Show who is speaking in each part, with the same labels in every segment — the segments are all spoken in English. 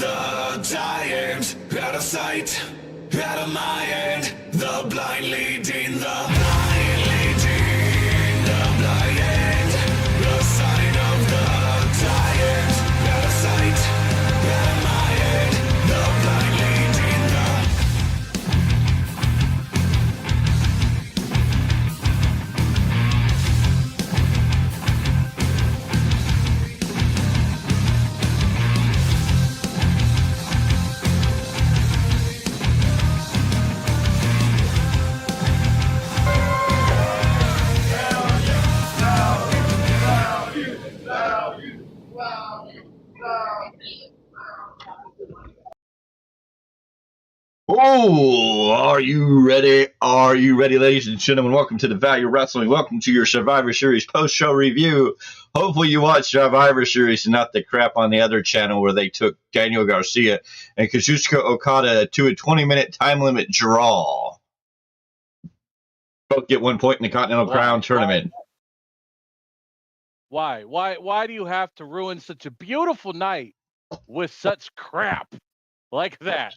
Speaker 1: the giant, out of sight, out of mind. The blind leading the blind, leading the blind. The sign of the giant, out of sight, out of mind. The blind leading the.
Speaker 2: Oh, are you ready? Are you ready, ladies and gentlemen? Welcome to the Value Wrestling. Welcome to your Survivor Series post-show review. Hopefully you watched Survivor Series and not the crap on the other channel where they took Daniel Garcia and Kazuchika Okada to a 20-minute time limit draw. Both get 1 point in the Continental Crown Tournament.
Speaker 3: Why do you have to ruin such a beautiful night with such crap like that?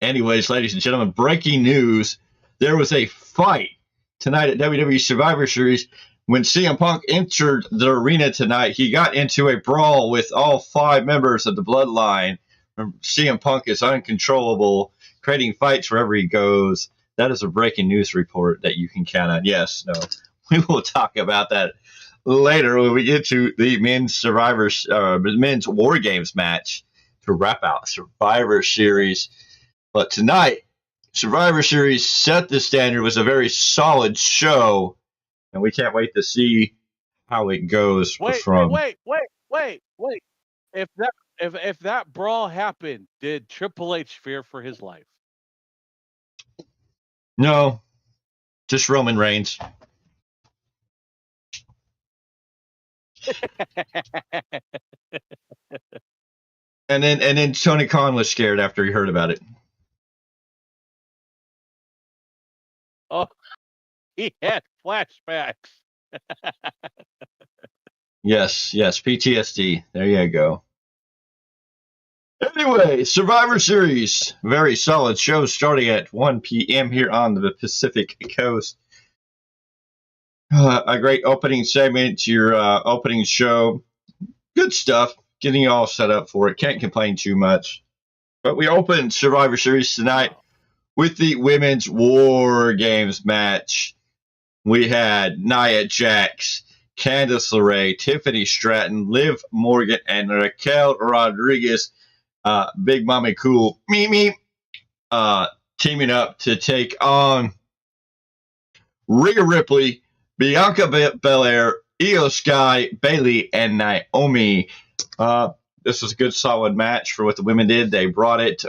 Speaker 2: Anyways, ladies and gentlemen, breaking news. There was a fight tonight at WWE Survivor Series. When CM Punk entered the arena tonight, he got into a brawl with all 5 members of the Bloodline. CM Punk is uncontrollable, creating fights wherever he goes. That is a breaking news report that you can count on. Yes, no. We will talk about that later when we get to the men's War Games match to wrap out Survivor Series. But tonight, Survivor Series set the standard. It was a very solid show, and we can't wait to see how it goes.
Speaker 3: Wait. If that brawl happened, did Triple H fear for his life?
Speaker 2: No, just Roman Reigns. and then Tony Khan was scared after he heard about it.
Speaker 3: Oh, he had flashbacks.
Speaker 2: Yes, PTSD. There you go. Anyway, Survivor Series, very solid show starting at 1 p.m. here on the Pacific Coast. A great opening segment to your opening show. Good stuff. Getting you all set up for it. Can't complain too much. But we opened Survivor Series tonight with the Women's War Games match. We had Nia Jax, Candice LeRae, Tiffany Straton, Liv Morgan, and Raquel Rodriguez, Big Mommy Cool, Mimi, teaming up to take on Rhea Ripley, Bianca Belair, Io Sky, Bayley, and Naomi. This was a good, solid match for what the women did. They brought it.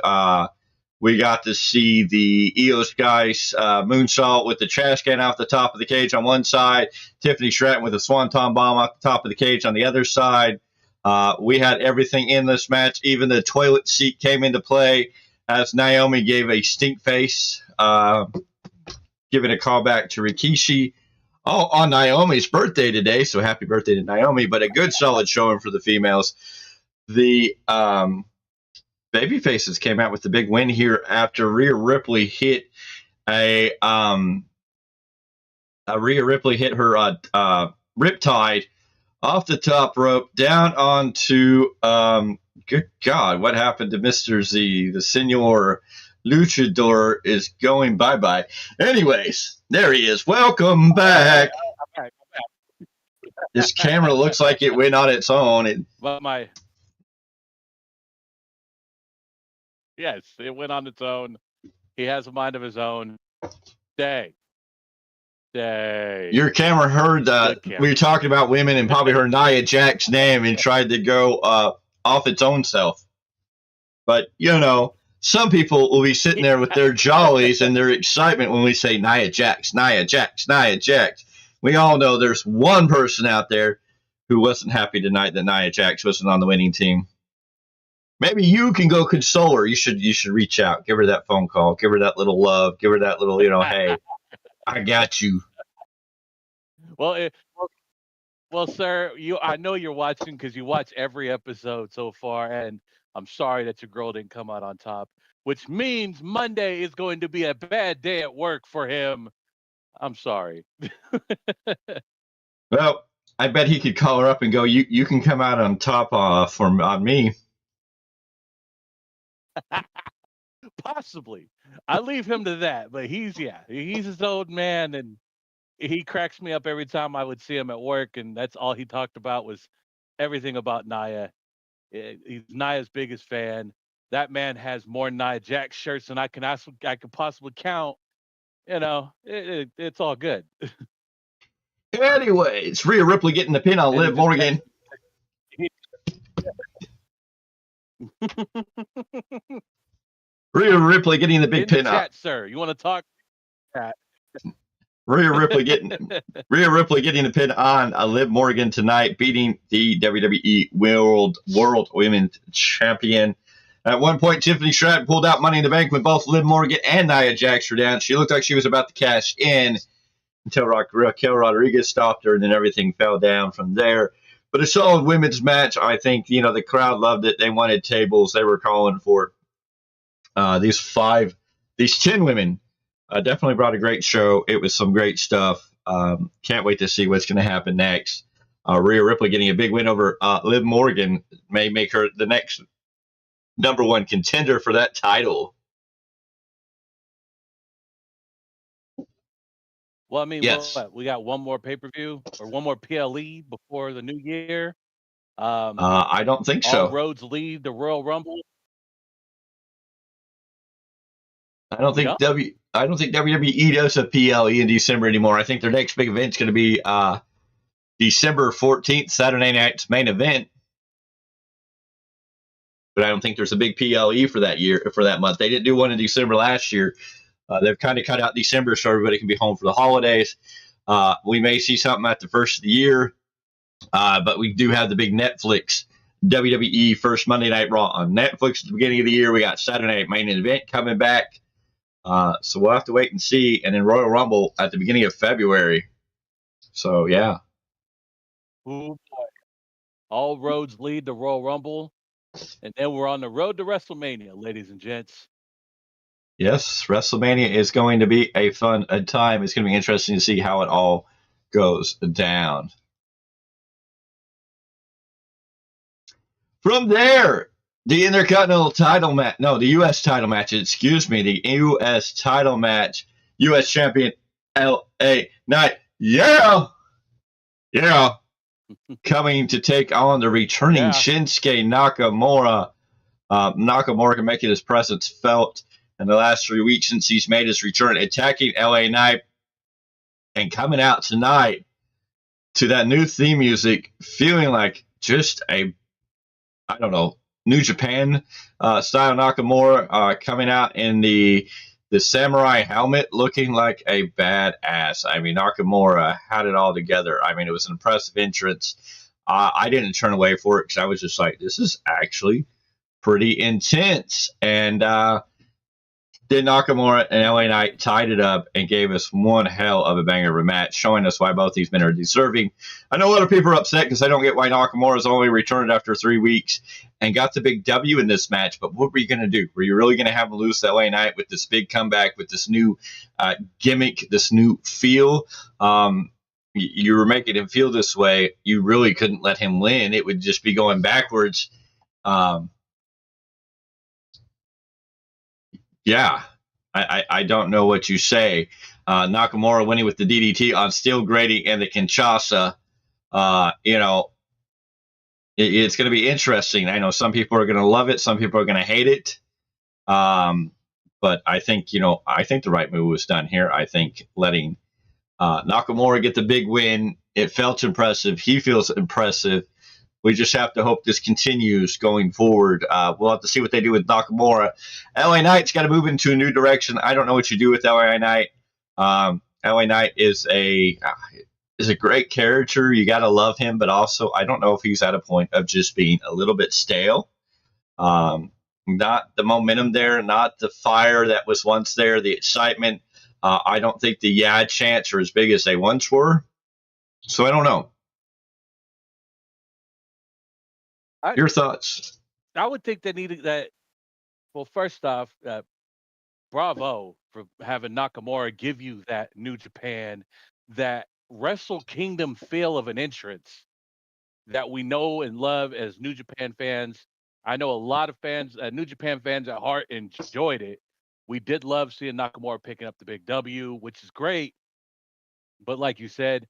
Speaker 2: We got to see the Io Sky moonsault with the trash can off the top of the cage on one side. Tiffany Stratton with a swanton bomb off the top of the cage on the other side. We had everything in this match. Even the toilet seat came into play as Naomi gave a stink face, giving a callback to Rikishi. Oh, on Naomi's birthday today, so happy birthday to Naomi. But a good, solid showing for the females. The Babyfaces came out with the big win here after Rhea Ripley hit her riptide off the top rope down onto good God, what happened to Mr. Z? The Senor Luchador is going bye-bye. Anyways, there he is. Welcome back. This camera looks like it went on its own.
Speaker 3: Yes, it went on its own. He has a mind of his own. Day.
Speaker 2: Your camera heard we were talking about women and probably heard Nia Jax's name and tried to go off its own self. But, you know, some people will be sitting there with their jollies and their excitement when we say Nia Jax, Nia Jax, Nia Jax. We all know there's one person out there who wasn't happy tonight that Nia Jax wasn't on the winning team. Maybe you can go console her. You should reach out. Give her that phone call. Give her that little love. Give her that little, hey, I got you.
Speaker 3: Well, sir, I know you're watching because you watch every episode so far, and I'm sorry that your girl didn't come out on top, which means Monday is going to be a bad day at work for him. I'm sorry.
Speaker 2: Well, I bet he could call her up and go, you can come out on top on me.
Speaker 3: Possibly. I leave him to that, but he's his old man, and he cracks me up every time I would see him at work, and that's all he talked about was everything about Nia. He's Nia's biggest fan. That man has more Nia Jax shirts than I can possibly count. You know, it's all good.
Speaker 2: Anyways, Rhea Ripley getting the pin on Liv Morgan. Rhea Ripley getting the big pin
Speaker 3: chat, sir. You want to talk?
Speaker 2: Rhea Ripley getting the pin on Liv Morgan tonight, beating the WWE World Women's Champion. At one point, Tiffany Straton pulled out Money in the Bank with both Liv Morgan and Nia Jax were down. She looked like she was about to cash in until Raquel Rodriguez stopped her, and then everything fell down from there. But a solid women's match. I think, the crowd loved it. They wanted tables. They were calling for these 10 women. Definitely brought a great show. It was some great stuff. Can't wait to see what's going to happen next. Rhea Ripley getting a big win over Liv Morgan may make her the next number one contender for that title.
Speaker 3: Well, I mean,
Speaker 2: yes.
Speaker 3: We got one more pay-per-view or one more PLE before the new year.
Speaker 2: I don't think so.
Speaker 3: All roads lead the Royal Rumble.
Speaker 2: I don't think WWE does a PLE in December anymore. I think their next big event is going to be December 14th, Saturday night's main event. But I don't think there's a big PLE for that month. They didn't do one in December last year. They've kind of cut out December so everybody can be home for the holidays. We may see something at the first of the year, but we do have the big Netflix WWE first Monday Night Raw on Netflix at the beginning of the year. We got Saturday Night Main Event coming back. So we'll have to wait and see. And then Royal Rumble at the beginning of February. So, yeah.
Speaker 3: Oh, boy. All roads lead to Royal Rumble. And then we're on the road to WrestleMania, ladies and gents.
Speaker 2: Yes, WrestleMania is going to be a fun time. It's going to be interesting to see how it all goes down. From there, the Intercontinental title match. No, the U.S. title match. Excuse me. The U.S. title match. U.S. champion L.A. Knight. Yeah. Yeah. Coming to take on the returning Shinsuke Nakamura. Nakamura making his presence felt in the last 3 weeks since he's made his return, attacking L.A. Knight and coming out tonight to that new theme music, feeling like just New Japan style Nakamura coming out in the samurai helmet, looking like a badass. I mean, Nakamura had it all together. I mean, it was an impressive entrance. I didn't turn away for it because I was just like, this is actually pretty intense. And then Nakamura and LA Knight tied it up and gave us one hell of a banger of a match, showing us why both these men are deserving. I know a lot of people are upset because I don't get why Nakamura's only returned after 3 weeks and got the big W in this match. But what were you going to do? Were you really going to have him lose to LA Knight with this big comeback, with this new gimmick, this new feel? You were making him feel this way. You really couldn't let him win. It would just be going backwards. Yeah, I don't know what you say. Nakamura winning with the DDT on Steel Grady and the Kinshasa. It's going to be interesting. I know some people are going to love it. Some people are going to hate it. But I think the right move was done here. I think letting Nakamura get the big win. It felt impressive. He feels impressive. We just have to hope this continues going forward. We'll have to see what they do with Nakamura. LA Knight's got to move into a new direction. I don't know what you do with LA Knight. LA Knight is a great character. You got to love him, but also I don't know if he's at a point of just being a little bit stale. Not the momentum there, not the fire that was once there, the excitement. I don't think the chants are as big as they once were. So I don't know. Your thoughts?
Speaker 3: I would think they needed that. Well, first off, bravo for having Nakamura give you that New Japan, that Wrestle Kingdom feel of an entrance that we know and love as New Japan fans. I know a lot of fans, New Japan fans at heart, enjoyed it. We did love seeing Nakamura picking up the big W, which is great. But like you said,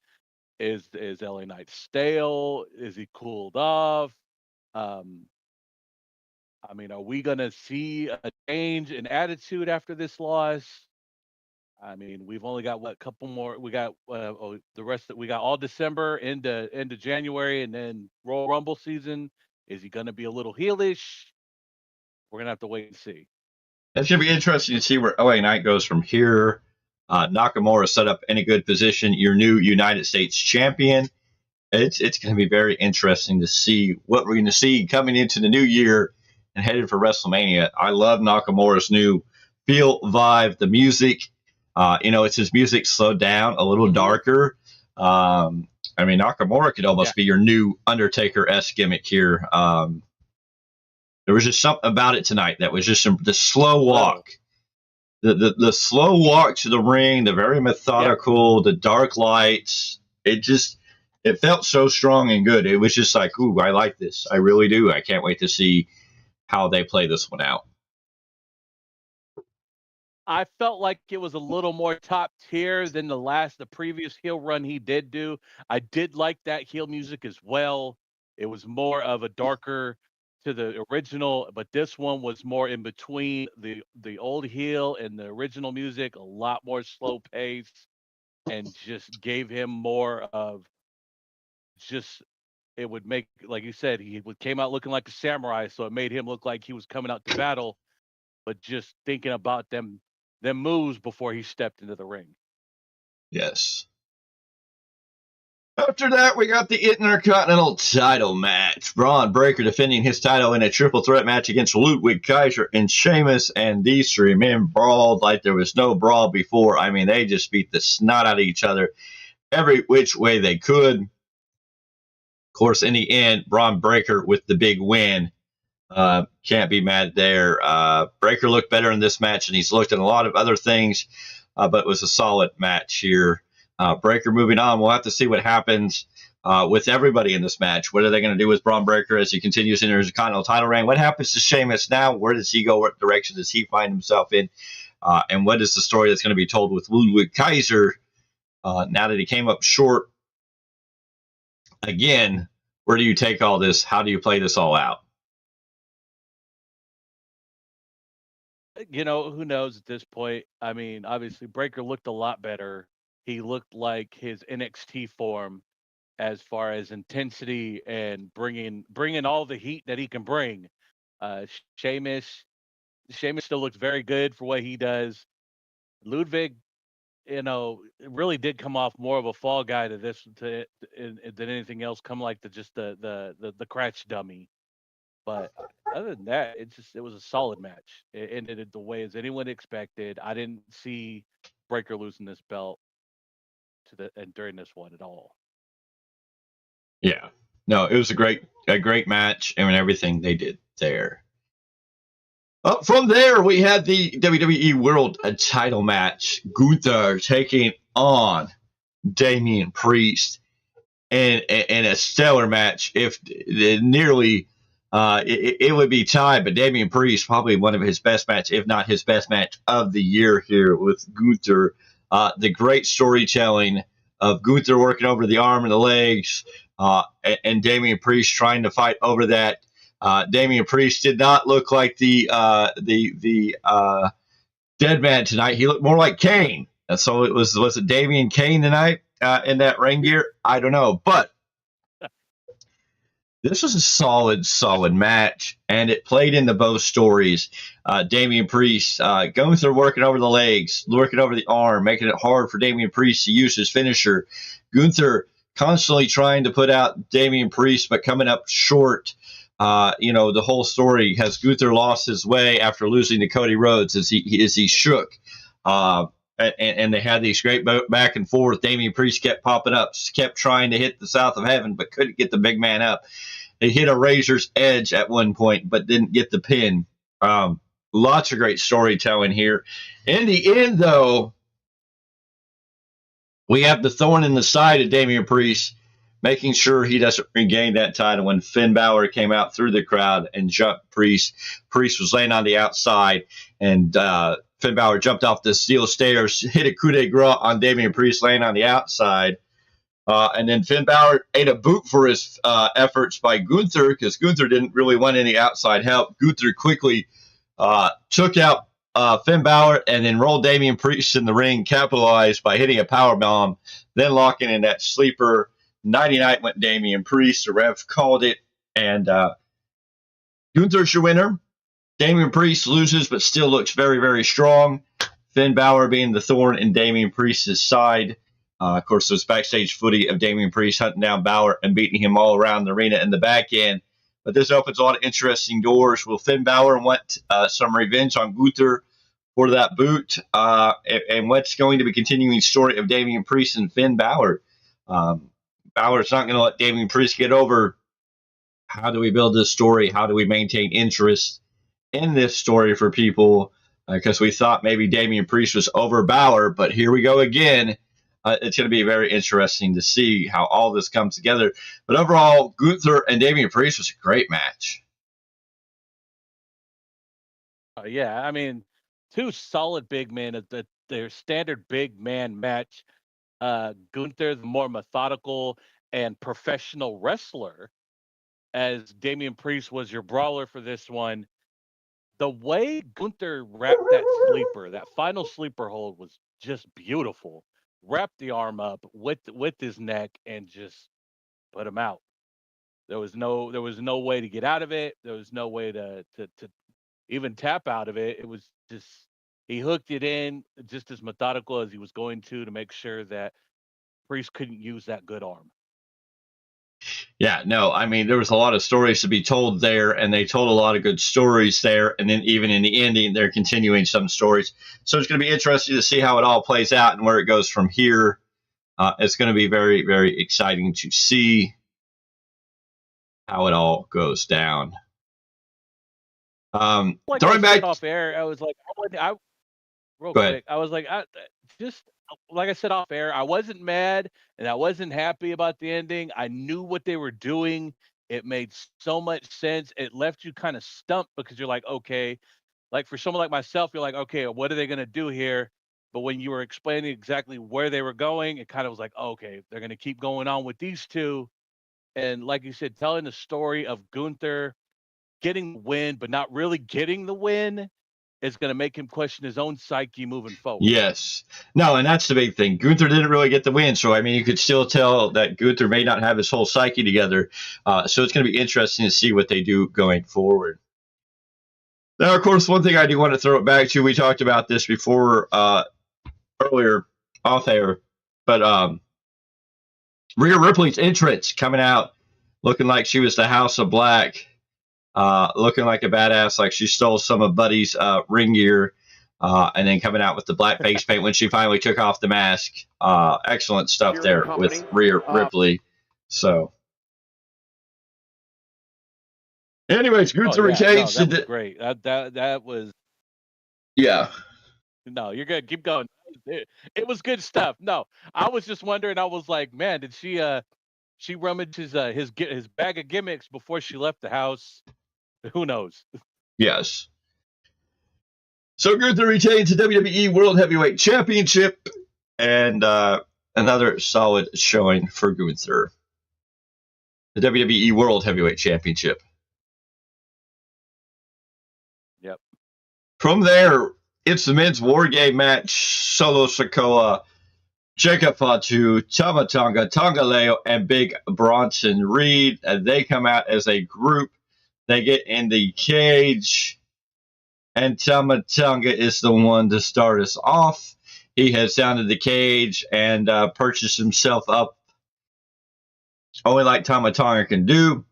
Speaker 3: is LA Knight stale? Is he cooled off? Um, I mean, are we gonna see a change in attitude after this loss? I mean, we've only got what, a couple more. We got the rest. We got all December into January, and then Royal Rumble season. Is he gonna be a little heelish? We're gonna have to wait and see.
Speaker 2: It's going to be interesting to see where LA Knight goes from here. Nakamura set up in a good position. Your new United States champion. It's going to be very interesting to see what we're going to see coming into the new year and headed for WrestleMania. I love Nakamura's new feel, vibe, the music. It's his music slowed down, a little darker. I mean, Nakamura could almost be your new Undertaker-esque gimmick here. There was just something about it tonight that was just the slow walk. The slow walk to the ring, the very methodical, the dark lights. It felt so strong and good. It was just like, ooh, I like this. I really do. I can't wait to see how they play this one out.
Speaker 3: I felt like it was a little more top tier than the previous heel run he did do. I did like that heel music as well. It was more of a darker to the original, but this one was more in between the old heel and the original music, a lot more slow pace, and just gave him more of it would make, like you said, came out looking like a samurai, so it made him look like he was coming out to battle, but just thinking about them moves before he stepped into the ring.
Speaker 2: Yes. After that, we got the Intercontinental title match. Bron Breaker defending his title in a triple threat match against Ludwig Kaiser and Sheamus, and these three men brawled like there was no brawl before. I mean, they just beat the snot out of each other every which way they could. Of course, in the end, Bron Breaker with the big win. Can't be mad there. Breaker looked better in this match, and he's looked at a lot of other things, but it was a solid match here. Breaker moving on. We'll have to see what happens with everybody in this match. What are they going to do with Bron Breaker as he continues in his Continental title reign? What happens to Sheamus now? Where does he go? What direction does he find himself in? And what is the story that's going to be told with Ludwig Kaiser now that he came up short? Again, where do you take all this? How do you play this all out?
Speaker 3: Who knows at this point? I mean, obviously, Breaker looked a lot better. He looked like his NXT form as far as intensity and bringing all the heat that he can bring. Sheamus still looks very good for what he does. Ludwig, it really did come off more of a fall guy than anything else. Come like the crotch dummy. But other than that, it was a solid match. It ended the way as anyone expected. I didn't see Breaker losing this belt during this one at all.
Speaker 2: Yeah, no, it was a great match, and everything they did there. From there, we had the WWE World title match. Guther taking on Damien Preist in a stellar match. If nearly. It would be tied, but Damien Preist probably one of his best match, if not his best match of the year here with Guther. The great storytelling of Guther working over the arm and the legs, and Damien Preist trying to fight over that. Damien Preist did not look like the dead man tonight. He looked more like Kane. And so was it Damien Kane tonight in that ring gear? I don't know, but this was a solid match, and it played into both stories. Damien Preist going through working over the legs, working over the arm, making it hard for Damien Preist to use his finisher. Guther constantly trying to put out Damien Preist, but coming up short. The whole story has Guther lost his way after losing to Cody Rhodes as he shook. And they had these great back and forth. Damien Preist kept popping up, kept trying to hit the south of heaven, but couldn't get the big man up. They hit a razor's edge at one point, but didn't get the pin. Lots of great storytelling here. In the end, though, we have the thorn in the side of Damien Preist, making sure he doesn't regain that title when Finn Balor came out through the crowd and jumped Preist. Preist was laying on the outside, and Finn Balor jumped off the steel stairs, hit a coup de grace on Damien Preist laying on the outside. And then Finn Balor ate a boot for his efforts by Guther, because Guther didn't really want any outside help. Guther quickly took out Finn Balor and then rolled Damien Preist in the ring, capitalized by hitting a powerbomb, then locking in that sleeper. 99 went Damien Preist. The ref called it, and Guther's your winner. Damien Preist loses, but still looks very, very strong. Finn Balor being the thorn in Damien Priest's side. Of course, there's backstage footage of Damien Preist hunting down Balor and beating him all around the arena in the back end. But this opens a lot of interesting doors. Will Finn Balor want some revenge on Guther for that boot? And what's going to be continuing story of Damien Preist and Finn Balor? Balor's not going to let Damien Preist get over. How do we build this story? How do we maintain interest in this story for people? Because we thought maybe Damien Preist was over Balor, but here we go again. It's going to be very interesting to see how all this comes together. But overall, Guther and Damien Preist was a great match.
Speaker 3: Yeah, I mean, two solid big men. Their standard big man match. Guther, the more methodical and professional wrestler, as Damien Preist was your brawler for this one. The way Guther wrapped that sleeper, that final sleeper hold, was just beautiful. Wrapped the arm up with his neck and just put him out. There was no way to get out of it. There was no way to even tap out of it. It was just, he hooked it in just as methodical as he was going to make sure that Preist couldn't use that good arm.
Speaker 2: Yeah, no, I mean, there was a lot of stories to be told there, and they told a lot of good stories there. And then even in the ending, they're continuing some stories. So it's going to be interesting to see how it all plays out and where it goes from here. It's going to be very, very exciting to see how it all goes down.
Speaker 3: Like
Speaker 2: throwing back
Speaker 3: off air, I was like, real
Speaker 2: Go ahead.
Speaker 3: quick, I was like, just like I said off air, I wasn't mad and I wasn't happy about the ending. I knew what they were doing. It made so much sense. It left you kind of stumped because you're like, okay, like for someone like myself, you're like, okay, what are they going to do here? But when you were explaining exactly where they were going, it kind of was like, okay, they're going to keep going on with these two. And like you said, telling the story of Guther getting the win, but not really getting the win, is going to make him question his own psyche moving forward.
Speaker 2: Yes. No, and that's the big thing. Guther didn't really get the win, so, I mean, you could still tell that Guther may not have his whole psyche together. So it's going to be interesting to see what they do going forward. Now, of course, one thing I do want to throw it back to, we talked about this before earlier off air, but Rhea Ripley's entrance coming out looking like she was the House of Black. Looking like a badass, like she stole some of Buddy's ring gear, and then coming out with the black face paint when she finally took off the mask. Excellent stuff there with Rhea Ripley. So, anyways, Guther retains.
Speaker 3: That was great. That was.
Speaker 2: Yeah.
Speaker 3: No, you're good. Keep going. It was good stuff. No, I was just wondering. I was like, man, did she rummaged his bag of gimmicks before she left the house? Who knows?
Speaker 2: Yes. So Guther retains the WWE World Heavyweight Championship, and another solid showing for Guther. The WWE World Heavyweight Championship.
Speaker 3: Yep.
Speaker 2: From there, it's the men's War Game match. Solo Sikoa, Jacob Fatu, Tama Tonga Leo, and Big Bronson Reed. They come out as a group. They get in the cage, and Tama Tonga is the one to start us off. He heads down to the cage and perches himself up, only like Tama Tonga can do.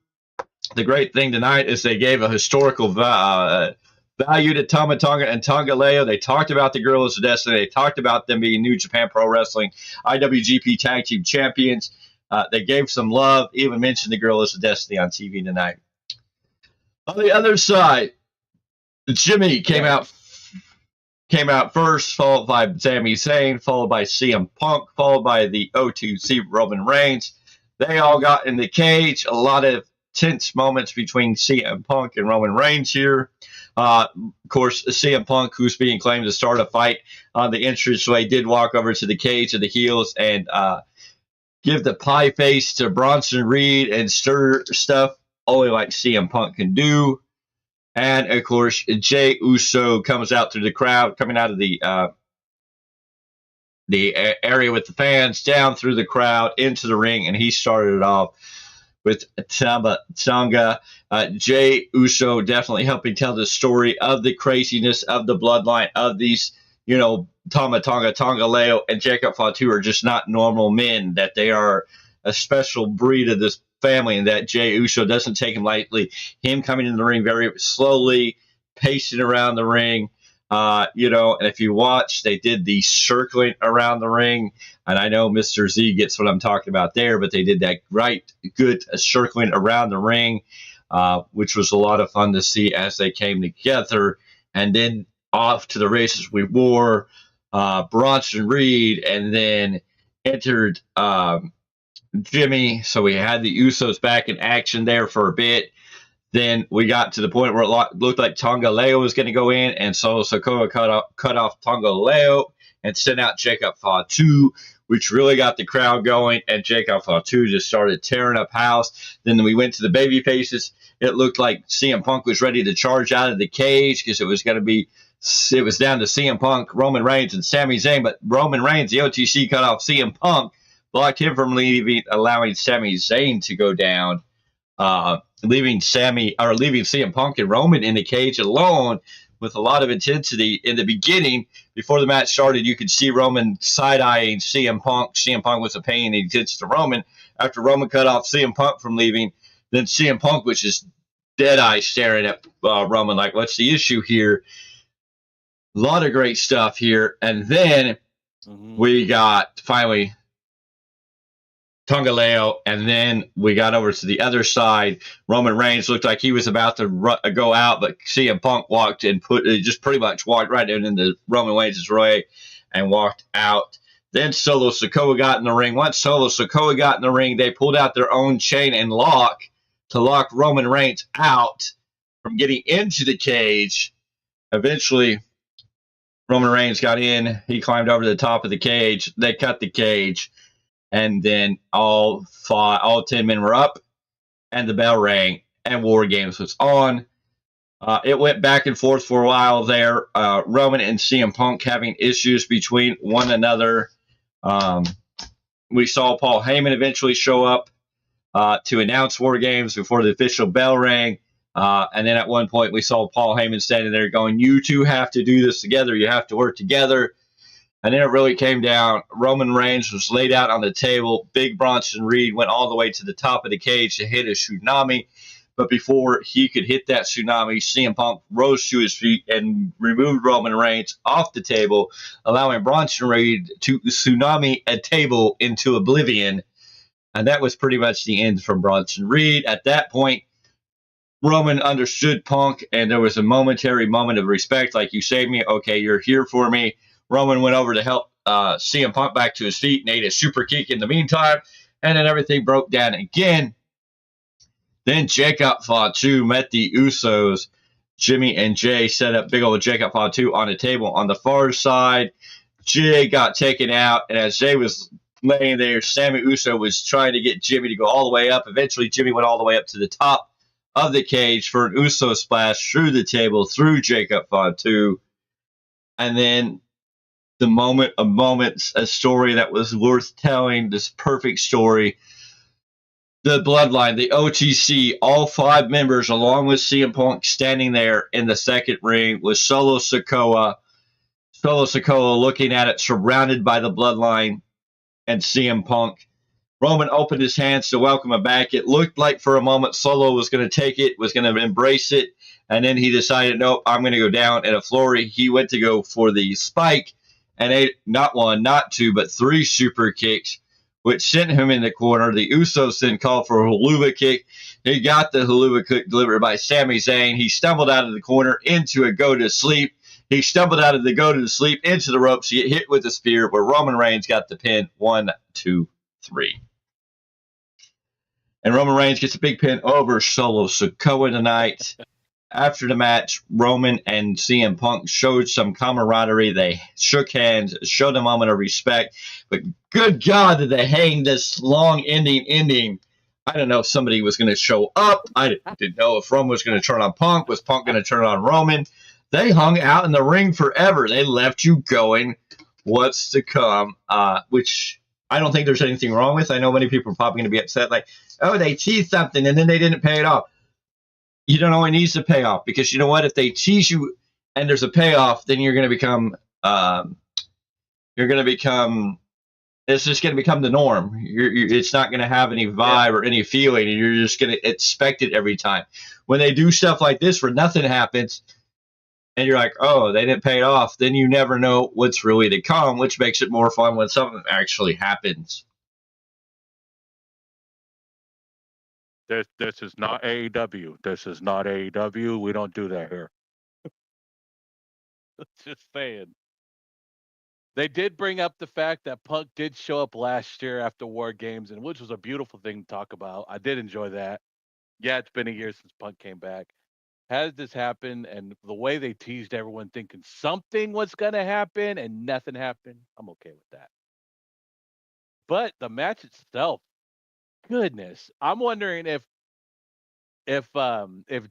Speaker 2: The great thing tonight is they gave a historical value to Tama Tonga and Tonga Leo. They talked about the Guerrillas of Destiny. They talked about them being New Japan Pro Wrestling IWGP Tag Team Champions. They gave some love, even mentioned the Gorillas of Destiny on TV tonight. On the other side, Jimmy came out first, followed by Sami Zayn, followed by CM Punk, followed by the O2C Roman Reigns. They all got in the cage. A lot of tense moments between CM Punk and Roman Reigns here. Of course, CM Punk, who's being claimed to start a fight on the entranceway, did walk over to the cage of the heels and give the pie face to Bronson Reed and stir stuff only like CM Punk can do. And, of course, Jey Uso comes out through the crowd, coming out of the area with the fans, down through the crowd, into the ring, and he started it off with Tonga. Jey Uso definitely helping tell the story of the craziness of the bloodline of these, Tama Tonga Leo, and Jacob Fatu are just not normal men, that they are a special breed of this family, and that Jey Uso doesn't take him lightly. Him coming in the ring very slowly, pacing around the ring. And if you watch, they did the circling around the ring, and I know Mr. Z gets what I'm talking about there, but they did that good circling around the ring, which was a lot of fun to see as they came together. And then off to the races we wore. Bronson Reed, and then entered Jimmy. So we had the Usos back in action there for a bit. Then we got to the point where it looked like Tonga Leo was going to go in, and Solo Sikoa cut off Tonga Leo and sent out Jacob Fatu, which really got the crowd going, and Jacob Fatu just started tearing up house. Then we went to the baby faces. It looked like CM Punk was ready to charge out of the cage because it was down to CM Punk, Roman Reigns, and Sami Zayn, but Roman Reigns, the OTC, cut off CM Punk, blocked him from leaving, allowing Sami Zayn to go down, leaving CM Punk and Roman in the cage alone with a lot of intensity. In the beginning, before the match started, you could see Roman side-eyeing CM Punk. CM Punk was a pain, and he did to Roman. After Roman cut off CM Punk from leaving, then CM Punk was just dead-eye staring at Roman like, what's the issue here? A lot of great stuff here. And then we got finally Tonga Leo, and then we got over to the other side. Roman Reigns looked like he was about to go out, but CM Punk walked and just pretty much walked right into Roman Reigns' way and walked out. Then Solo Sikoa got in the ring. Once Solo Sikoa got in the ring, they pulled out their own chain and lock to lock Roman Reigns out from getting into the cage. Eventually, Roman Reigns got in. He climbed over the top of the cage. They cut the cage. And then all 10 men were up, and the bell rang, and War Games was on. It went back and forth for a while there. Roman and CM Punk having issues between one another. We saw Paul Heyman eventually show up to announce War Games before the official bell rang. And then at one point, we saw Paul Heyman standing there going, "You two have to do this together. You have to work together." And then it really came down. Roman Reigns was laid out on the table. Big Bronson Reed went all the way to the top of the cage to hit a tsunami. But before he could hit that tsunami, CM Punk rose to his feet and removed Roman Reigns off the table, allowing Bronson Reed to tsunami a table into oblivion. And that was pretty much the end from Bronson Reed. At that point, Roman understood Punk, and there was a momentary moment of respect, like, you saved me, okay, you're here for me. Roman went over to help CM Punk back to his feet and ate a super kick in the meantime, and then everything broke down again. Then Jacob Fatu met the Usos. Jimmy and Jay set up big old Jacob Fatu on a table on the far side. Jay got taken out, and as Jay was laying there, Sami Uso was trying to get Jimmy to go all the way up. Eventually, Jimmy went all the way up to the top of the cage for an Uso splash through the table, through Jacob Fatu. And then the moment of moments, a story that was worth telling, this perfect story. The Bloodline, the OTC, all 5 members, along with CM Punk, standing there in the second ring with Solo Sikoa. Solo Sikoa looking at it, surrounded by the Bloodline and CM Punk. Roman opened his hands to welcome him back. It looked like for a moment Solo was going to take it, was going to embrace it, and then he decided, nope, I'm going to go down in a flurry. He went to go for the spike and ate not one, not two, but 3 super kicks, which sent him in the corner. The Usos then called for a haluva kick. He got the haluva kick delivered by Sami Zayn. He stumbled out of the corner into a go-to-sleep. He stumbled out of the go-to-sleep into the ropes. He get hit with a spear where Roman Reigns got the pin. 1, 2, 3. And Roman Reigns gets a big pin over Solo Sikoa tonight. After the match, Roman and CM Punk showed some camaraderie. They shook hands, showed a moment of respect. But good God, did they hang this long ending. I don't know if somebody was going to show up. I didn't know if Roman was going to turn on Punk. Was Punk going to turn on Roman? They hung out in the ring forever. They left you going, what's to come, which I don't think there's anything wrong with. I know many people are probably going to be upset, like, oh, they teased something and then they didn't pay it off. You don't always need to pay off, because you know what? If they tease you and there's a payoff, then you're going to become, it's just going to become the norm. It's not going to have any vibe or any feeling, and you're just going to expect it every time. When they do stuff like this where nothing happens, and you're like, oh, they didn't pay it off, then you never know what's really to come, which makes it more fun when something actually happens.
Speaker 3: This is not AEW. This is not AEW. We don't do that here. Just saying. They did bring up the fact that Punk did show up last year after War Games, and which was a beautiful thing to talk about. I did enjoy that. Yeah, it's been a year since Punk came back. Has this happened? And the way they teased everyone thinking something was going to happen and nothing happened, I'm okay with that. But the match itself, goodness, I'm wondering if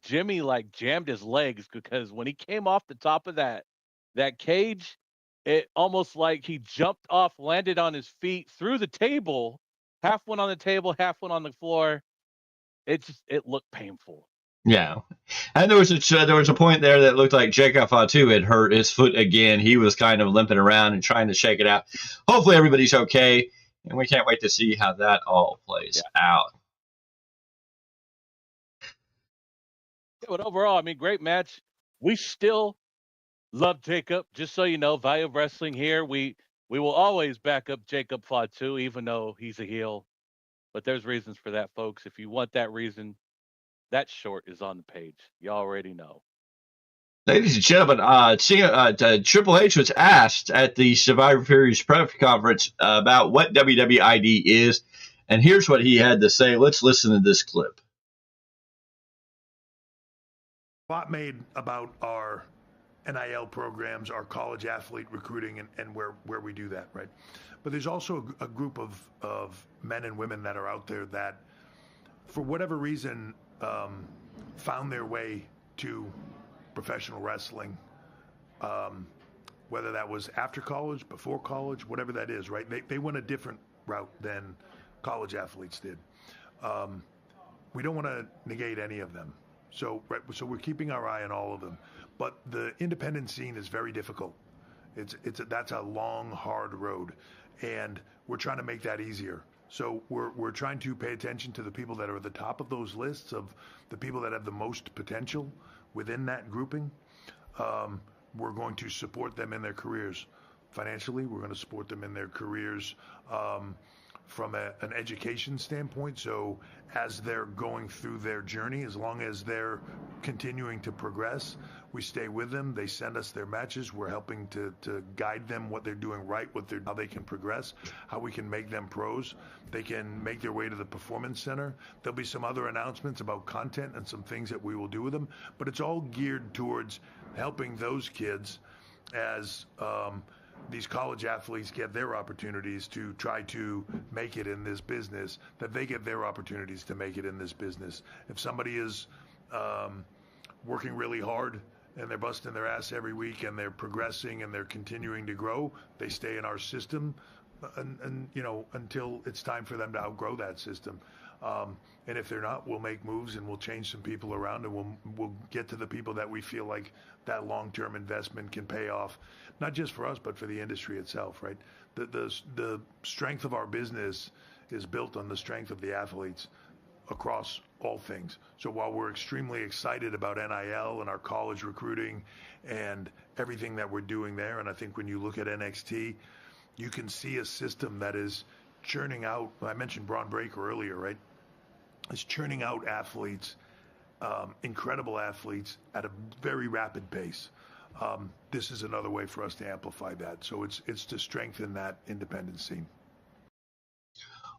Speaker 3: Jimmy like jammed his legs, because when he came off the top of that cage, it almost like he jumped off, landed on his feet, through the table, half one on the table, half one on the floor. It looked painful.
Speaker 2: Yeah, and there was a point there that looked like Jacob Fatu had hurt his foot again. He was kind of limping around and trying to shake it out. Hopefully everybody's okay, and we can't wait to see how that all plays out.
Speaker 3: Yeah, but overall, I mean, great match. We still love Jacob. Just so you know, Value of Wrestling here, we will always back up Jacob Fatu, even though he's a heel. But there's reasons for that, folks. If you want that reason, that short is on the page. You already know.
Speaker 2: Ladies and gentlemen, Triple H was asked at the Survivor Series press conference about what WWID is, and here's what he had to say. Let's listen to this clip.
Speaker 4: A lot made about our NIL programs, our college athlete recruiting, and where we do that, right? But there's also a group of men and women that are out there that, for whatever reason, found their way to professional wrestling, whether that was after college, before college, whatever that is, right? They went a different route than college athletes did. We don't want to negate any of them. So we're keeping our eye on all of them. But the independent scene is very difficult. That's a long, hard road, and we're trying to make that easier. So we're trying to pay attention to the people that are at the top of those lists of the people that have the most potential within that grouping. We're going to support them in their careers financially. We're going to support them in their careers from an education standpoint. So as they're going through their journey, as long as they're continuing to progress, we stay with them. They send us their matches. We're helping to guide them what they're doing right, how they can progress, how we can make them pros. They can make their way to the Performance Center. There'll be some other announcements about content and some things that we will do with them, but it's all geared towards helping those kids as these college athletes get their opportunities to try to make it in this business, that they get their opportunities to make it in this business. If somebody is working really hard and they're busting their ass every week and they're progressing and they're continuing to grow, they stay in our system and until it's time for them to outgrow that system. And if they're not, we'll make moves and we'll change some people around, and we'll get to the people that we feel like that long-term investment can pay off, not just for us, but for the industry itself, right? The strength of our business is built on the strength of the athletes across all things. So while we're extremely excited about NIL and our college recruiting and everything that we're doing there, and I think when you look at NXT, you can see a system that is churning out. I mentioned Bron Breaker earlier, right? Is churning out athletes, incredible athletes at a very rapid pace. This is another way for us to amplify that. So it's to strengthen that independent scene.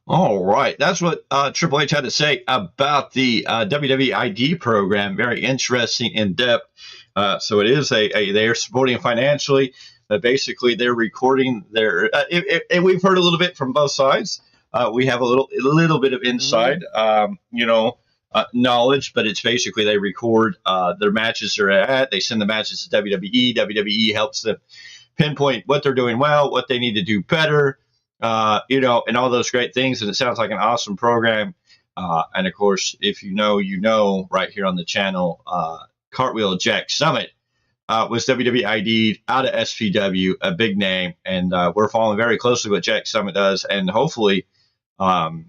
Speaker 2: All right, that's what Triple H had to say about the WWE ID program. Very interesting, in depth. So it is they are supporting it financially. Basically, they're recording their. And we've heard a little bit from both sides. We have a little bit of inside, knowledge, but it's basically they record their matches they're at. They send the matches to WWE. WWE helps them pinpoint what they're doing well, what they need to do better. And all those great things. And it sounds like an awesome program. And of course, if you know, right here on the channel, Cartwheel Jack Summit was WWE ID'd out of SPW, a big name. And we're following very closely what Jack Summit does. And hopefully WWE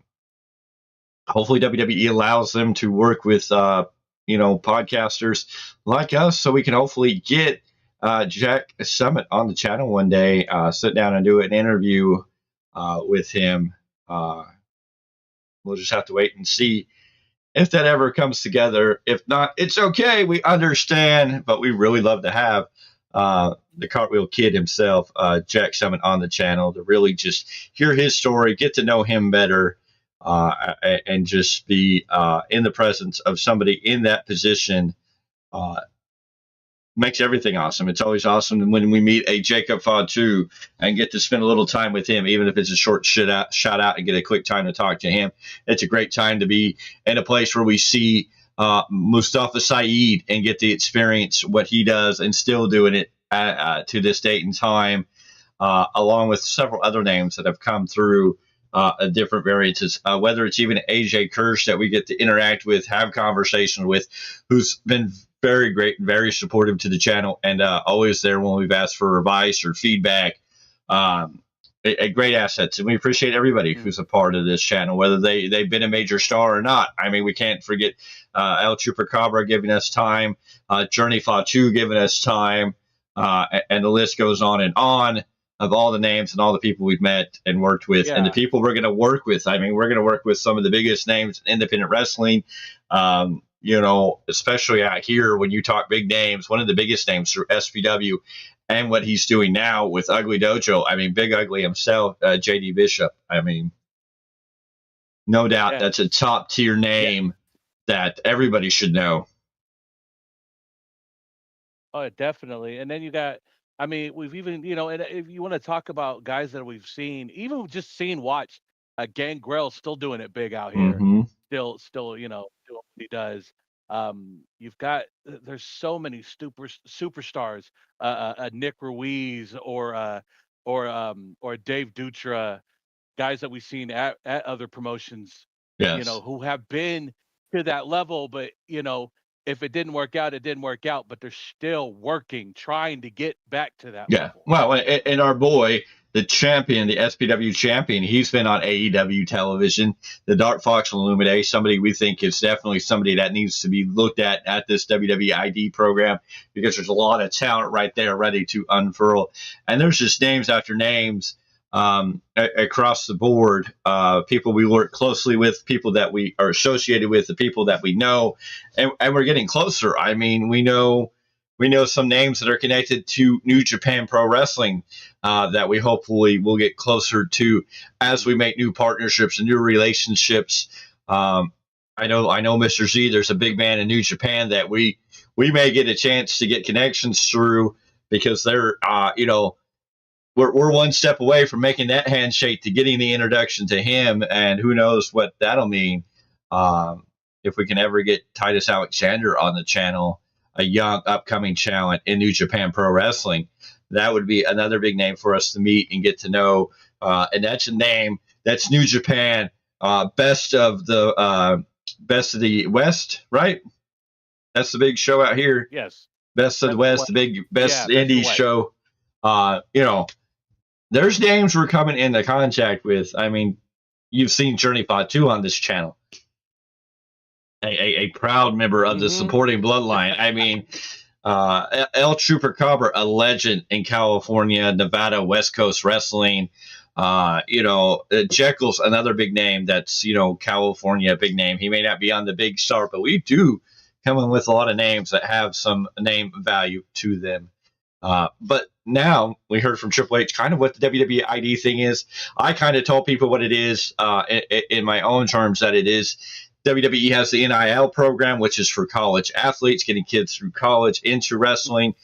Speaker 2: allows them to work with, podcasters like us, so we can hopefully get Jack Summit on the channel one day, sit down and do an interview with him. We'll just have to wait and see if that ever comes together. If not, it's okay. We understand, but we really love to have the Cartwheel Kid himself, Jack Summit, on the channel to really just hear his story, get to know him better, and just be in the presence of somebody in that position. Makes everything awesome. It's always awesome when we meet a Jacob Fatu and get to spend a little time with him, even if it's a short shout out and get a quick time to talk to him. It's a great time to be in a place where we see Mustafa Saeed and get to experience what he does and still doing it to this date and time, along with several other names that have come through different variances, whether it's even AJ Kirsch that we get to interact with, have conversations with, who's been very great and very supportive to the channel, and always there when we've asked for advice or feedback. A great assets, and we appreciate everybody who's a part of this channel, whether they've been a major star or not. I mean, we can't forget El Chupacabra giving us time, Journey Fatu giving us time, and the list goes on and on of all the names and all the people we've met and worked with, and the people we're going to work with. I mean, we're going to work with some of the biggest names in independent wrestling. Especially out here when you talk big names, one of the biggest names through SPW and what he's doing now with Ugly Dojo. I mean, Big Ugly himself, JD Bishop. I mean, no doubt that's a top tier name that everybody should know.
Speaker 3: Oh, definitely. And then you got, I mean, we've even, and if you want to talk about guys that we've seen, even just watched, Gangrel still doing it big out here.
Speaker 2: Mm-hmm.
Speaker 3: Still, doing what he does. You've got, there's so many superstars, Nick Ruiz or Dave Dutra, guys that we've seen at other promotions, who have been to that level, but if it didn't work out, it didn't work out, but they're still working, trying to get back to that level.
Speaker 2: Well, and our boy, the champion, the SPW champion, he's been on AEW television. The Dark Fox Illuminate, somebody we think is definitely somebody that needs to be looked at this WWE ID program, because there's a lot of talent right there ready to unfurl. And there's just names after names across the board, people we work closely with, people that we are associated with, the people that we know, and we're getting closer. I mean, we know some names that are connected to New Japan Pro Wrestling that we hopefully will get closer to as we make new partnerships and new relationships. I know Mr. Z, there's a big man in New Japan that we may get a chance to get connections through, because they're we're one step away from making that handshake to getting the introduction to him, and who knows what that'll mean if we can ever get Titus Alexander on the channel, a young upcoming talent in New Japan Pro Wrestling. That would be another big name for us to meet and get to know, and that's a name that's New Japan, best of the West, right? That's the big show out here.
Speaker 3: Yes,
Speaker 2: best of the West, the big best indie show. There's names we're coming into contact with. I mean, you've seen Journey Fatu on this channel, a proud member of the supporting bloodline. I mean, El Chupacabra, a legend in California, Nevada, West Coast wrestling. Jekyll's another big name that's, California, big name. He may not be on the big star, but we do come in with a lot of names that have some name value to them. But now we heard from Triple H kind of what the WWE ID thing is. I kind of told people what it is in my own terms, that it is WWE has the NIL program, which is for college athletes, getting kids through college into wrestling,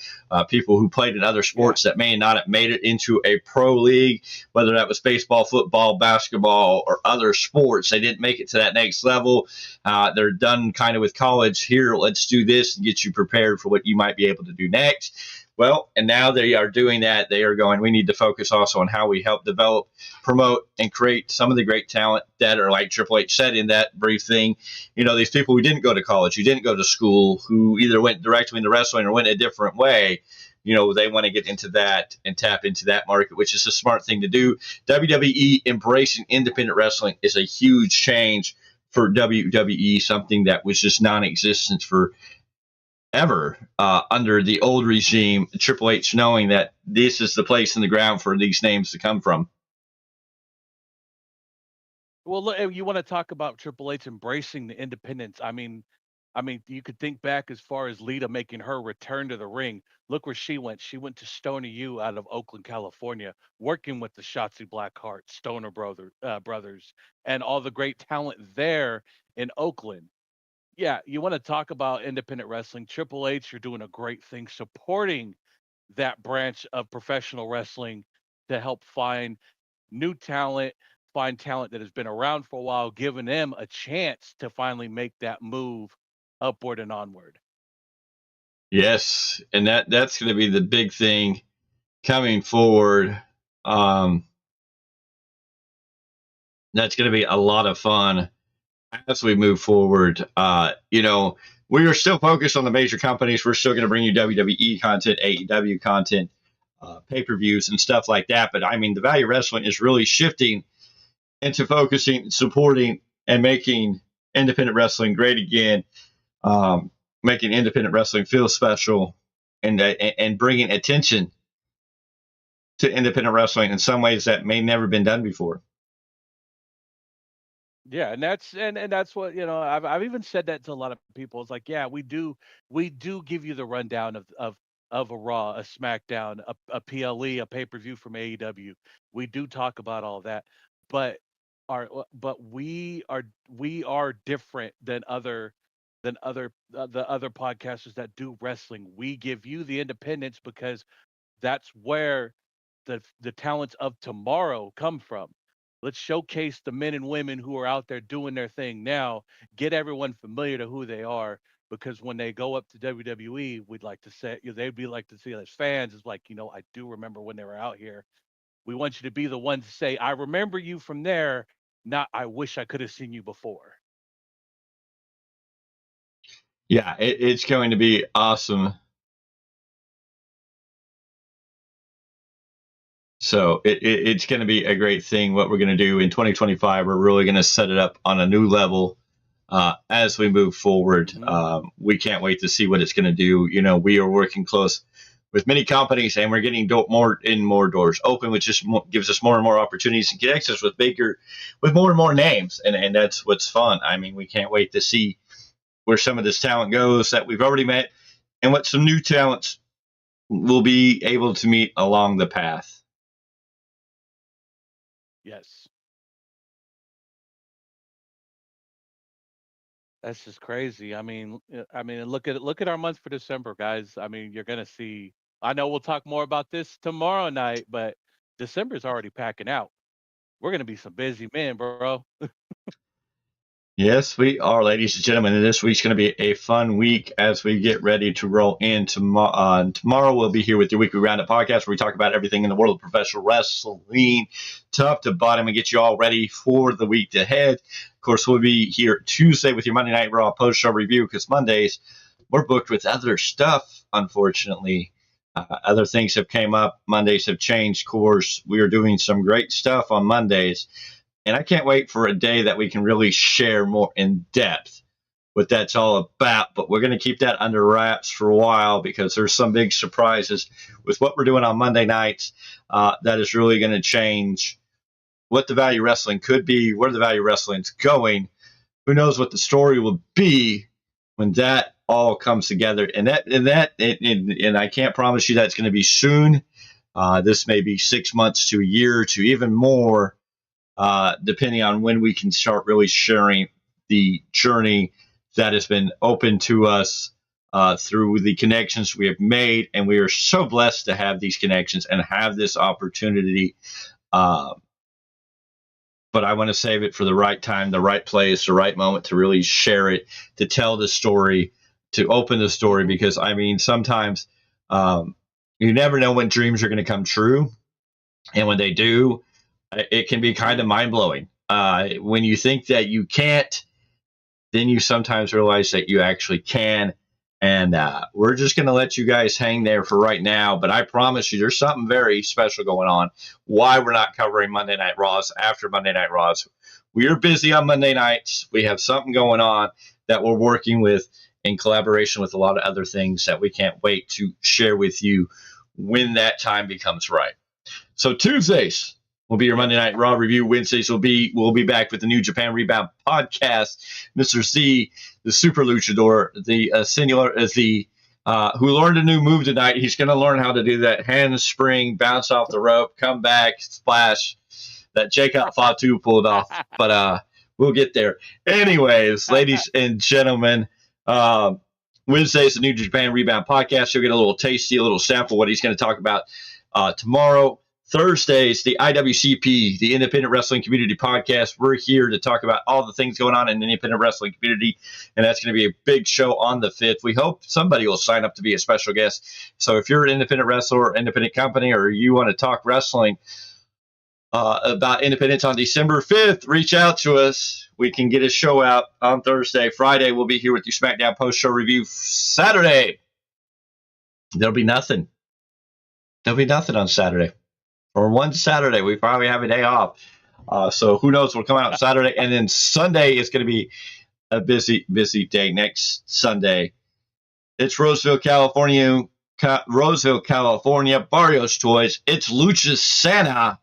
Speaker 2: people who played in other sports that may not have made it into a pro league, whether that was baseball, football, basketball, or other sports. They didn't make it to that next level. They're done kind of with college. Here, let's do this and get you prepared for what you might be able to do next. Well, and now they are doing that. They are going, we need to focus also on how we help develop, promote, and create some of the great talent that are, like Triple H said in that brief thing, these people who didn't go to college, who didn't go to school, who either went directly into wrestling or went a different way. They want to get into that and tap into that market, which is a smart thing to do. WWE embracing independent wrestling is a huge change for WWE, something that was just non-existent for ever under the old regime. Triple H knowing that this is the place in the ground for these names to come from.
Speaker 3: Well, look, you want to talk about Triple H embracing the independence. I mean, you could think back as far as Lita making her return to the ring. Look where she went. She went to Stoner U out of Oakland, California, working with the Shotzi Blackheart, Stoner brothers, and all the great talent there in Oakland. Yeah, you want to talk about independent wrestling. Triple H, you're doing a great thing supporting that branch of professional wrestling to help find new talent, find talent that has been around for a while, giving them a chance to finally make that move upward and onward.
Speaker 2: Yes, and that's going to be the big thing coming forward. That's going to be a lot of fun as we move forward. We are still focused on the major companies. We're still going to bring you WWE content, AEW content, pay-per-views and stuff like that. But the value wrestling is really shifting into focusing, supporting, and making independent wrestling great again, making independent wrestling feel special, and bringing attention to independent wrestling in some ways that may never been done before.
Speaker 3: Yeah, and that's what I've even said that to a lot of people. It's like, yeah, we do give you the rundown of a Raw, a SmackDown, a PLE, a pay-per-view from AEW. We do talk about all that, but we are different than the other podcasters that do wrestling. We give you the independence because that's where the talents of tomorrow come from. Let's showcase the men and women who are out there doing their thing now, get everyone familiar to who they are, because when they go up to WWE, we'd like to say, they'd be like to see as fans, is like, I do remember when they were out here. We want you to be the one to say, I remember you from there, not I wish I could have seen you before.
Speaker 2: Yeah, it's going to be awesome. So it's going to be a great thing. What we're going to do in 2025, we're really going to set it up on a new level as we move forward.
Speaker 3: Mhm.
Speaker 2: We can't wait to see what it's going to do. We are working close with many companies, and we're getting more doors open, which just gives us more and more opportunities and connects us with more and more names, and that's what's fun. We can't wait to see where some of this talent goes that we've already met, and what some new talents will be able to meet along the path.
Speaker 3: Yes. That's just crazy. Look at our month for December, guys. You're gonna see. I know we'll talk more about this tomorrow night, but December's already packing out. We're gonna be some busy men, bro.
Speaker 2: Yes, we are, ladies and gentlemen. And this week's going to be a fun week as we get ready to roll in tomorrow. Tomorrow we'll be here with your weekly roundup podcast where we talk about everything in the world of professional wrestling, top to bottom, and get you all ready for the week ahead. Of course, we'll be here Tuesday with your Monday Night Raw post-show review, because Mondays we're booked with other stuff, unfortunately. Other things have came up. Mondays have changed course. We are doing some great stuff on Mondays. And I can't wait for a day that we can really share more in depth what that's all about. But we're going to keep that under wraps for a while, because there's some big surprises with what we're doing on Monday nights that is really going to change what the Value Wrestling could be, where the Value Wrestling's going. Who knows what the story will be when that all comes together. And I can't promise you that's going to be soon. This may be 6 months to a year to even more, depending on when we can start really sharing the journey that has been open to us through the connections we have made. And we are so blessed to have these connections and have this opportunity. But I want to save it for the right time, the right place, the right moment to really share it, to tell the story, to open the story. Because, I mean, sometimes you never know when dreams are going to come true. And when they do, it can be kind of mind-blowing. When you think that you can't, then you sometimes realize that you actually can. And we're just going to let you guys hang there for right now. But I promise you, there's something very special going on. Why we're not covering Monday Night Raws after Monday Night Raws. We are busy on Monday nights. We have something going on that we're working with in collaboration with a lot of other things that we can't wait to share with you when that time becomes right. So Tuesdays will be your Monday Night Raw review. Wednesdays we'll be back with the New Japan Rebound podcast. Mr. Z, the Super Luchador, who learned a new move tonight. He's going to learn how to do that handspring, bounce off the rope, come back, splash that Jacob Fatu pulled off. But we'll get there. Anyways, ladies and gentlemen, Wednesday's the New Japan Rebound podcast. You'll get a little tasty, a little sample of what he's going to talk about tomorrow. Thursdays, the IWCP, the Independent Wrestling Community Podcast. We're here to talk about all the things going on in the independent wrestling community, and that's going to be a big show on the 5th. We hope somebody will sign up to be a special guest. So if you're an independent wrestler or independent company, or you want to talk wrestling about independence on December 5th, reach out to us. We can get a show out on Thursday. Friday, we'll be here with your SmackDown post-show review. Saturday, there'll be nothing. There'll be nothing on Saturday. Or one Saturday, we probably have a day off. So who knows what'll come out Saturday. And then Sunday is going to be a busy, busy day. Next Sunday, it's Roseville, California, Barrios Toys. It's Lucha Santa.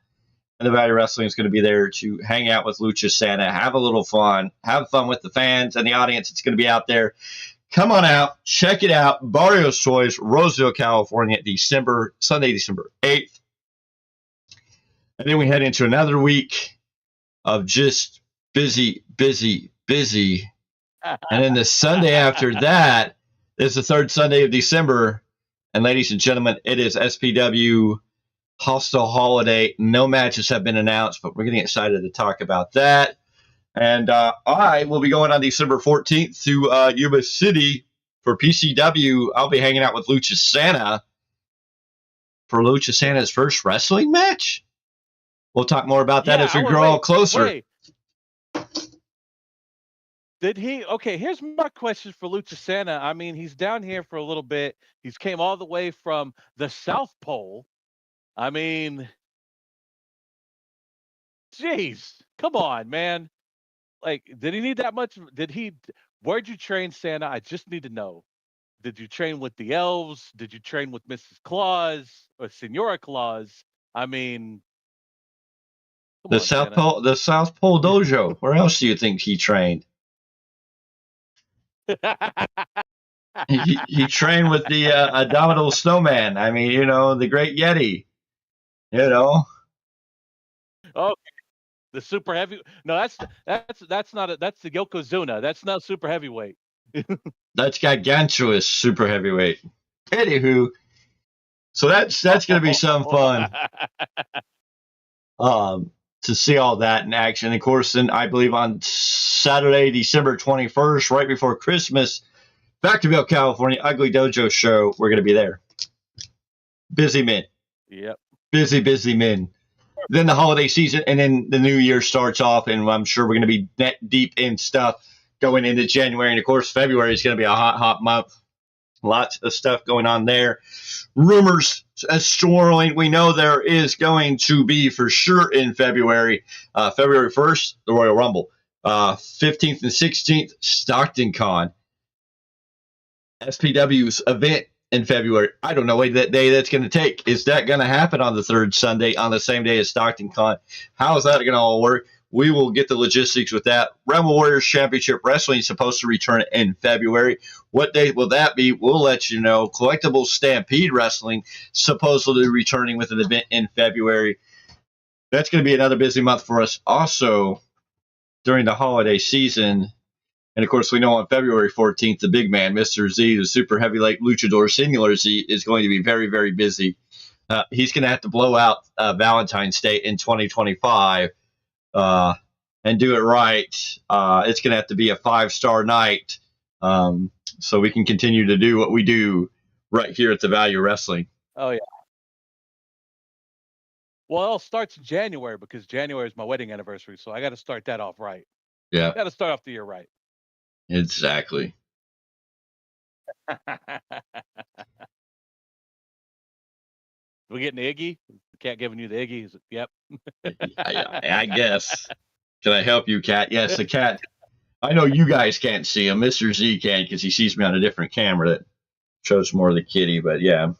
Speaker 2: And the Value Wrestling is going to be there to hang out with Lucha Santa, have a little fun, have fun with the fans and the audience. It's going to be out there. Come on out, check it out. Barrios Toys, Roseville, California, Sunday, December 8th. And then we head into another week of just busy, busy, busy. And then the Sunday after that is the third Sunday of December. And ladies and gentlemen, it is SPW Hostile Holiday. No matches have been announced, but we're getting excited to talk about that. And I will be going on December 14th to Yuba City for PCW. I'll be hanging out with Lucha Santa for Lucha Santa's first wrestling match. We'll talk more about that as we grow closer.
Speaker 3: Wait. Did he? Okay, here's my question for Lucha Santa. I mean, he's down here for a little bit. He's came all the way from the South Pole. I mean, jeez, come on, man. Like, did he need that much? Where'd you train, Santa? I just need to know. Did you train with the elves? Did you train with Mrs. Claus or Senora Claus? I mean,
Speaker 2: the South Pole Dojo. Where else do you think he trained? he trained with the Abominable Snowman. I mean, the Great Yeti.
Speaker 3: Okay, the super heavy. No, that's not it. That's the Yokozuna. That's not super heavyweight.
Speaker 2: That's gargantuous super heavyweight. Anywho, so that's going to be some fun. To see all that in action. Of course, then I believe on Saturday, December 21st, right before Christmas, Factorville, California, Ugly Dojo show. We're going to be there. Busy men.
Speaker 3: Yep.
Speaker 2: Busy men. Then the holiday season, and then the new year starts off, and I'm sure we're going to be neck deep in stuff going into January. And, of course, February is going to be a hot month. Lots of stuff going on there. Rumors swirling. We know there is going to be for sure in February. February 1st, the Royal Rumble. 15th and 16th, Stockton Con. SPW's event in February. I don't know what that day that's going to take. Is that going to happen on the third Sunday on the same day as Stockton Con? How is that going to all work? We will get the logistics with that. Rebel Warriors Championship Wrestling is supposed to return in February. What date will that be? We'll let you know. Collectible Stampede Wrestling supposedly returning with an event in February. That's going to be another busy month for us. Also, during the holiday season, and of course, we know on February 14th, the big man, Mr. Z, the super heavyweight luchador, Singular Z, is going to be very, very busy. He's going to have to blow out Valentine's Day in 2025 and do it right. It's going to have to be a 5-star night so we can continue to do what we do right here at the Value Wrestling.
Speaker 3: Oh, yeah. Well, it all starts in January because January is my wedding anniversary, so I got to start that off right.
Speaker 2: Yeah.
Speaker 3: Got to start off the year right.
Speaker 2: Exactly.
Speaker 3: We getting the Iggy? The cat giving you the Iggy? Yep.
Speaker 2: I guess. Can I help you, Cat? Yes, the cat. I know you guys can't see him. Mr. Z can because he sees me on a different camera that shows more of the kitty. But yeah,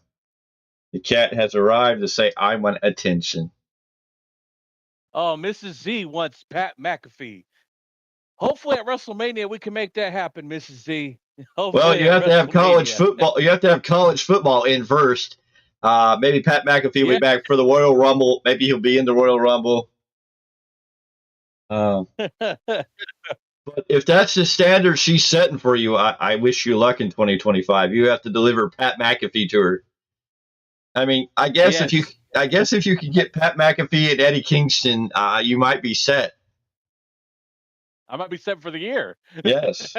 Speaker 2: the cat has arrived to say, I want attention.
Speaker 3: Oh, Mrs. Z wants Pat McAfee. Hopefully at WrestleMania we can make that happen, Mrs. Z. Hopefully
Speaker 2: well, you have to have college football. You have to have college football in first. Maybe Pat McAfee will be back for the Royal Rumble. Maybe he'll be in the Royal Rumble. But if that's the standard she's setting for you, I wish you luck in 2025. You have to deliver Pat McAfee to her. I mean, I guess if you could get Pat McAfee and Eddie Kingston, you might be set.
Speaker 3: I might be set for the year.
Speaker 2: Yes.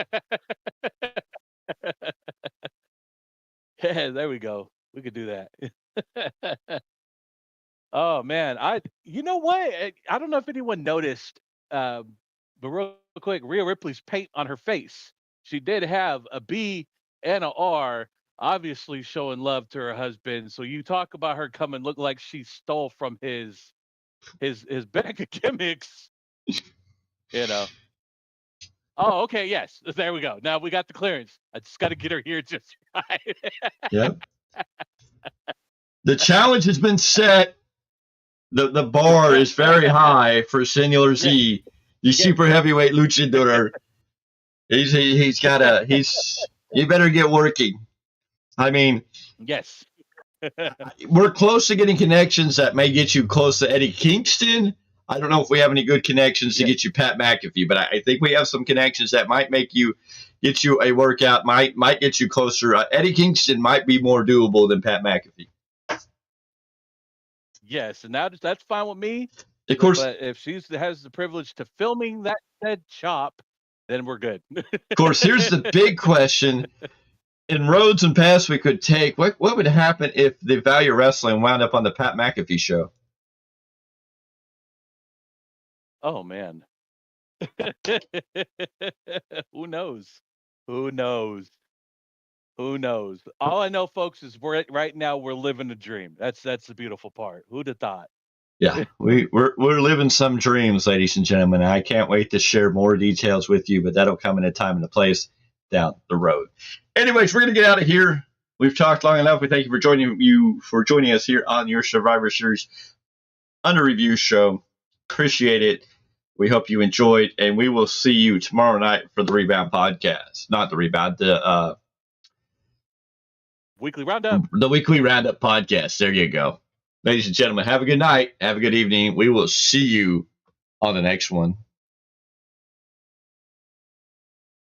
Speaker 3: Yeah, there we go. We could do that. Oh man, you know what? I don't know if anyone noticed, but real quick, Rhea Ripley's paint on her face. She did have a B and a R, obviously showing love to her husband. So you talk about her coming look like she stole from his bag of gimmicks. You know. Oh, okay, yes. There we go. Now we got the clearance. I just got to get her here just right.
Speaker 2: Yep. The challenge has been set. The bar is very high for Singular Z, the super heavyweight luchador. You better get working. I mean,
Speaker 3: yes.
Speaker 2: We're close to getting connections that may get you close to Eddie Kingston. I don't know if we have any good connections to get you Pat McAfee, but I think we have some connections that might get you a workout, might get you closer. Eddie Kingston might be more doable than Pat McAfee.
Speaker 3: Yes, and that's fine with me.
Speaker 2: Of course,
Speaker 3: but if she has the privilege to filming that said chop, then we're good.
Speaker 2: Of course, here's the big question. In roads and paths we could take, what would happen if the Value Wrestling wound up on the Pat McAfee show?
Speaker 3: Oh man. Who knows? Who knows? Who knows? All I know, folks, is right now we're living a dream. That's the beautiful part. Who'd have thought?
Speaker 2: Yeah, we're living some dreams, ladies and gentlemen. I can't wait to share more details with you, but that'll come in a time and a place down the road. Anyways, we're gonna get out of here. We've talked long enough. We thank you for joining us here on your Survivor Series Under Review show. Appreciate it. We hope you enjoyed, and we will see you tomorrow night for the Rebound podcast. Not the Rebound, the
Speaker 3: Weekly Roundup.
Speaker 2: The Weekly Roundup podcast. There you go. Ladies and gentlemen, have a good night. Have a good evening. We will see you on the next one.